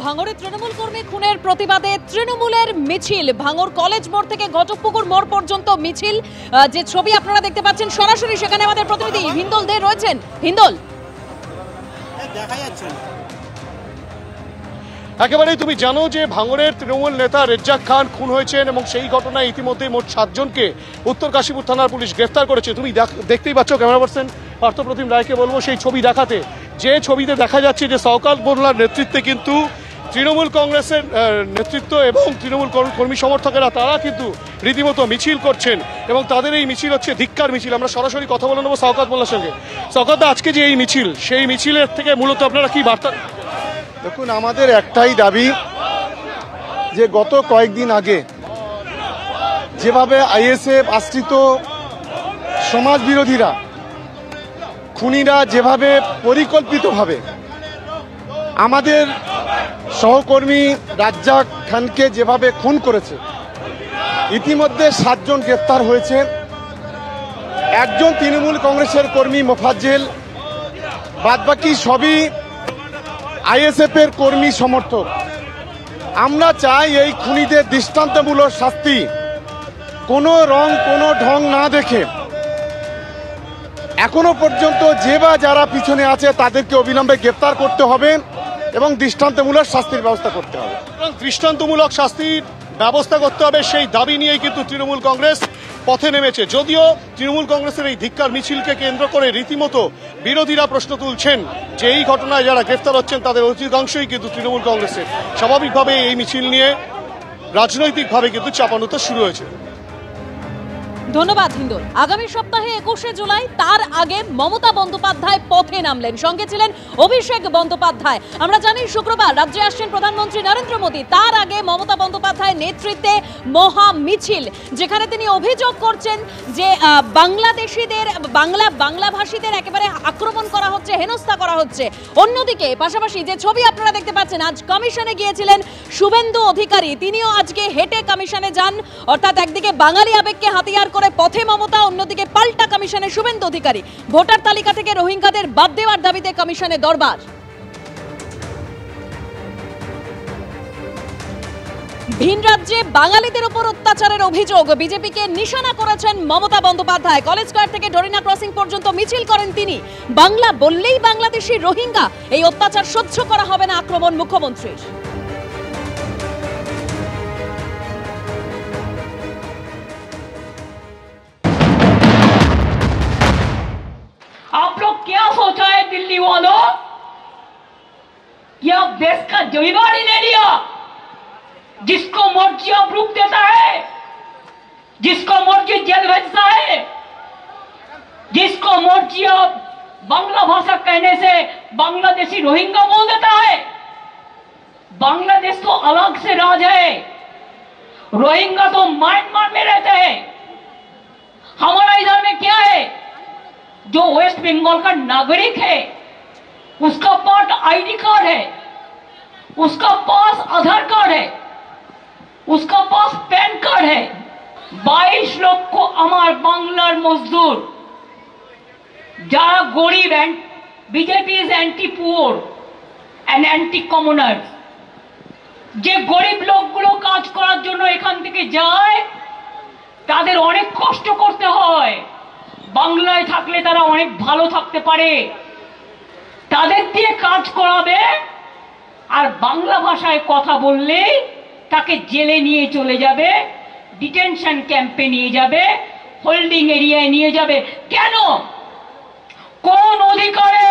ভাঙড়ে তৃণমূল কর্মী খুনের প্রতিবাদে তৃণমূলের মিছিল ভাঙড় কলেজ মোড় থেকে ঘটকপুকুর মোড় পর্যন্ত মিছিল। যে ছবি আপনারা দেখতে পাচ্ছেন সরাসরি, সেখানে আমাদের প্রতিনিধি হিন্দল দে রয়েছেন। হিন্দল, দেখা যাচ্ছে একেবারেই তুমি জানো যে ভাঙড়ের তৃণমূল নেতা রেজ্জাক খান খুন হয়েছেন এবং সেই ঘটনায় ইতিমধ্যে মোট 7 জনকে উত্তর কাশীপুর থানার পুলিশ গ্রেফতার করেছে। তুমি দেখতেই পাচ্ছ, ক্যামেরা পার্সন পার্থপ্রতিম রায়কে বলবো সেই ছবি দেখাতে। যে ছবিতে দেখা যাচ্ছে যে শওকত মোল্লার নেতৃত্বে কিন্তু তৃণমূল কংগ্রেসের নেতৃত্ব এবং তৃণমূল কর্মী সমর্থকেরা তারা কিন্তু রীতিমতো মিছিল করছেন এবং তাদের এই মিছিল হচ্ছে ধিক্কার মিছিল। আমরা সরাসরি কথা বলে নেবো শওকত মোল্লার সঙ্গে। শওকত দা, আজকে যে এই মিছিল, সেই মিছিলের থেকে মূলত আপনারা কি বার্তা? দেখুন, আমাদের একটাই দাবি যে গত কয়েকদিন আগে যেভাবে আইএসএফ আশ্রিত সমাজ বিরোধীরা, খুনিরা যেভাবে পরিকল্পিতভাবে আমাদের সহকর্মী রাজ্জাক খানকে যেভাবে খুন করেছে, ইতিমধ্যে 7 জন গ্রেপ্তার হয়েছে। একজন তৃণমূল কংগ্রেসের কর্মী মোফাজ্জেল, বাদবাকি সবই আইএসএফের কর্মী সমর্থক। আমরা চাই এই খুনিদের দৃষ্টান্তমূলক শাস্তি, কোনো রং কোনো ঢং না দেখে এখনো পর্যন্ত যে বা যারা পিছনে আছে তাদেরকে অবিলম্বে গ্রেপ্তার করতে হবে এবং দৃষ্টান্তমূলক শাস্তির ব্যবস্থা করতে হবে। দৃষ্টান্তমূলক শাস্তির ব্যবস্থা করতে হবে, সেই দাবি নিয়েই কিন্তু তৃণমূল কংগ্রেস পথে নেমেছে। যদিও তৃণমূল কংগ্রেসের এই ধিক্কার মিছিলকে কেন্দ্র করে রীতিমতো বিরোধীরা প্রশ্ন তুলছেন যে এই ঘটনায় যারা গ্রেফতার হচ্ছেন তাদের অধিকাংশই কিন্তু তৃণমূল কংগ্রেসের। স্বাভাবিকভাবে এই মিছিল নিয়ে রাজনৈতিকভাবে কিন্তু চাপানোতে শুরু হয়েছে। ধন্যবাদ হিন্দল। আগামী সপ্তাহে 21শে জুলাই, তার আগে মমতা বন্দ্যোপাধ্যায় পথে নামলেন, সঙ্গে ছিলেন অভিষেক বন্দ্যোপাধ্যায়। আমরা জানি শুক্রবার রাজ্যে আসছেন প্রধানমন্ত্রী নরেন্দ্র মোদী। তার আগে মমতা বন্দ্যোপাধ্যায়ের নেতৃত্বে মহা মিছিল, যেখানে তিনি অভিযোগ করছেন যে বাংলাদেশিদের, বাংলাভাষীদের একেবারে আক্রমণ করা হচ্ছে, হেনস্থা করা হচ্ছে। অন্যদিকে পাশাপাশি যে ছবি আপনারা দেখতে পাচ্ছেন, আজ কমিশনে গিয়েছিলেন শুভেন্দু অধিকারী, তিনিও আজকে হেঁটে কমিশনে যান। অর্থাৎ একদিকে বাঙালি আবেগকে হাতিয়ার করে পথে মমতা, অন্যদিকে পাল্টা কমিশনে শুভেন্দু অধিকারী। ভোটার তালিকা থেকে রোহিঙ্গাদের বাদ দেওয়ার দাবিতে কমিশনে দরবার। ভিন রাজ্যে বাঙালিদের উপর অত্যাচারের অভিযোগ বিজেপিকে নিশানা করেছেন মমতা বন্দ্যোপাধ্যায়। কলেজ স্কয়ার থেকে ডরিনা ক্রসিং পর্যন্ত মিছিল করেন তিনি। বাংলা বললেই বাংলাদেশি রোহিঙ্গা, এই অত্যাচার সহ্য করা হবে না, আক্রমণ মুখ্যমন্ত্রীর। आप लोग क्या सोचा है दिल्ली वालों कि आप देश का जमींदार ही ले लिया, जिसको मर्जी आप रूप देता है, जिसको मर्जी जेल भेजता है, जिसको मर्जी आप बांग्ला भाषा कहने से बांग्लादेशी रोहिंगा बोल देता है। बांग्लादेश तो अलग से राज है, रोहिंगा तो म्यांमार में रहते हैं। हमारा इधर में क्या है, जो वेस्ट बंगाल का नागरिक है उसका पास आईडी कार्ड है, उसका पास आधार कार्ड है, उसका पास पैन कार्ड है। 22 लोग को हमार बांग्लार मजदूर যারা গরিব, BJP is anti poor and anti কমনার। যে গরিব লোকগুলো কাজ করার জন্য এখান থেকে যায় তাদের অনেক কষ্ট করতে হয়। বাংলায় থাকলে তারা অনেক ভালো থাকতে পারে, তাদের দিয়ে কাজ করাবে, আর বাংলা ভাষায় কথা বললে তাকে জেলে নিয়ে চলে যাবে, ডিটেনশন ক্যাম্পে নিয়ে যাবে, হোল্ডিং এরিয়ায় নিয়ে যাবে। কেন? কোন অধিকারে?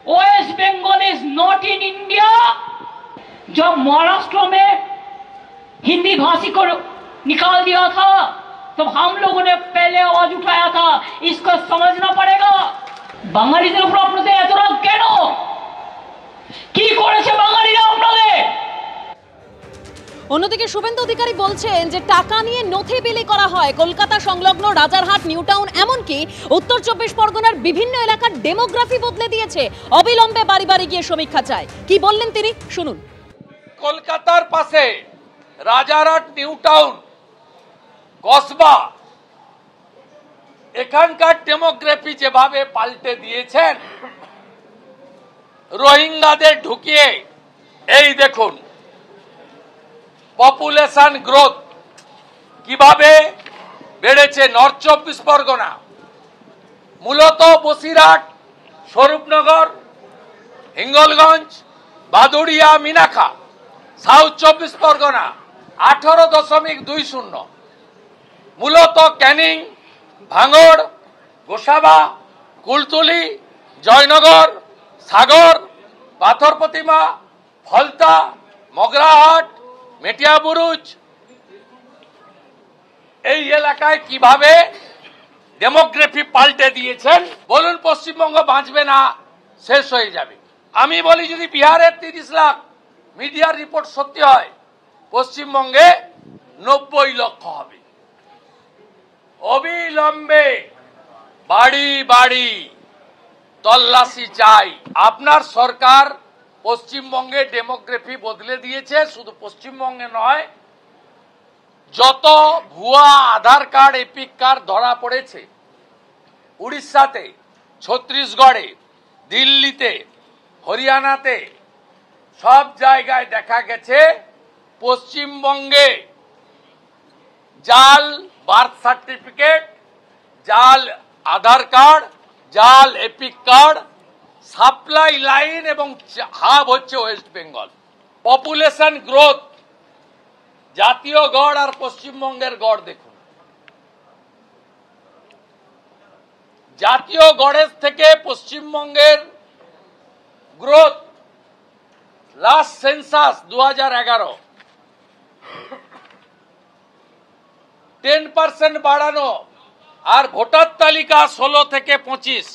West Bengal is not in India. जब महाराष्ट्र में हिंदी भाषी को निकाल दिया था तो हम लोगों ने पहले आवाज उठाया था, इसको समझना पड़ेगा। বাঙালিদের উপর আপনাদের এত রাগ কেন? কি করেছে বাঙালিরা আপনাদের? অন্যদিকে শুভেন্দু অধিকারী বলছেন যে টাকা নিয়ে নথি বিলি করা হয়। কলকাতা সংলগ্ন রাজারহাট, নিউ টাউন, এমনকি উত্তর 24 পরগনার বিভিন্ন এলাকার ডেমোগ্রাফি বদলে দিয়েছে। অবিলম্বে বাড়ি বাড়ি গিয়ে সমীক্ষা চায়। কি বললেন তিনি, শুনুন। কলকাতার পাশে রাজারহাট, নিউ টাউন, কসবা, এখানকার ডেমোগ্রাফি যেভাবে পাল্টে দিয়েছেন, রোহিঙ্গাদের ঢুকিয়ে এই দেখুন পপুলেশন গ্রোথ কিভাবে বেড়েছে। নর্থ 24 পরগনা, মূলত বসিরহাট, স্বরূপনগর, হিঙ্গলগঞ্জ, বাদুড়িয়া, মিনাখা। সাউথ 24 পরগনা 18.20, মূলত ক্যানিং, ভাঙড়, গোসাবা, কুলতলি, জয়নগর, সাগর, পাথর প্রতিমা, ফলতা, মগরাহাট, মেটিয়াবুরুজ। এই এলাকায় কিভাবে ডেমোগ্রাফি পাল্টে দিয়েছেন বলুন। পশ্চিমবঙ্গ বাঁচবে না, শেষ হয়ে যাবে। আমি বলি যদি বিহারের 30 লাখ মিডিয়ার রিপোর্ট সত্যি হয়, পশ্চিমবঙ্গে 90 লক্ষ হবে। অবিলম্বে বাড়ি বাড়ি তল্লাশি চাই। আপনার সরকার পশ্চিমবঙ্গে ডেমোগ্রাফি বদলে দিয়েছে। শুধু পশ্চিমবঙ্গে নয়, যত ভুয়া আধার কার্ড, এপিক কার্ড ধরা পড়েছে উড়িষ্যাতে, ছত্তিশগড়ে, দিল্লিতে, হরিয়ানাতে, সব জায়গায় দেখা গেছে পশ্চিমবঙ্গে জাল বার্থ সার্টিফিকেট, জাল আধার কার্ড, জাল এপিক কার্ড, সাপ্লাই লাইন এবং হাব হচ্ছে ওয়েস্ট বেঙ্গল। পপুলেশন গ্রোথ, জাতীয় গড় আর পশ্চিমবঙ্গের গড় দেখুন। জাতীয় গড়ের থেকে পশ্চিমবঙ্গের গ্রোথ লাস্ট সেন্সাস 2011 10% বাড়ানো, আর ভোটার তালিকা 16 থেকে 25।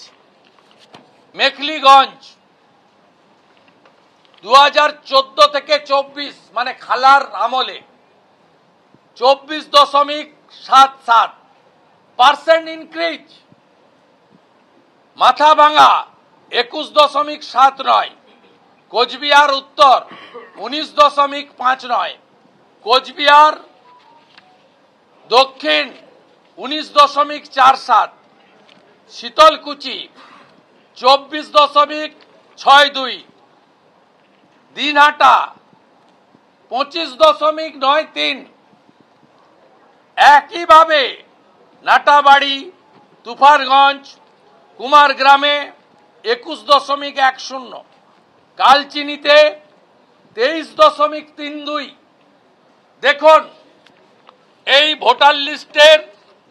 মেখলিগঞ্জ 2014 থেকে 24 মানে খালার আমলে 24.77% ইনক্রিজ। মাথাভাঙা 21.79, কোচবিহার উত্তর 19.59, কোচবিহার দক্ষিণ 19.47, শীতলকুচি 24.62, দিনহাটা 25.93। একইভাবে নাটাবাড়ি, তুফারগঞ্জ, কুমারগ্রামে 21.10, কালচিনিতে 23.32। দেখুন এই ভোটার লিস্টের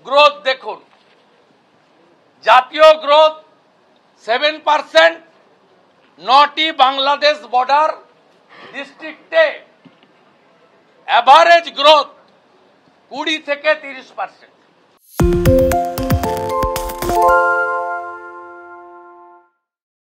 গ্রোথ দেখুন। জাতীয় গ্রোথ 7%, 9টি বাংলাদেশ বর্ডার ডিস্ট্রিক্টে অ্যাভারেজ গ্রোথ 20 থেকে 30%।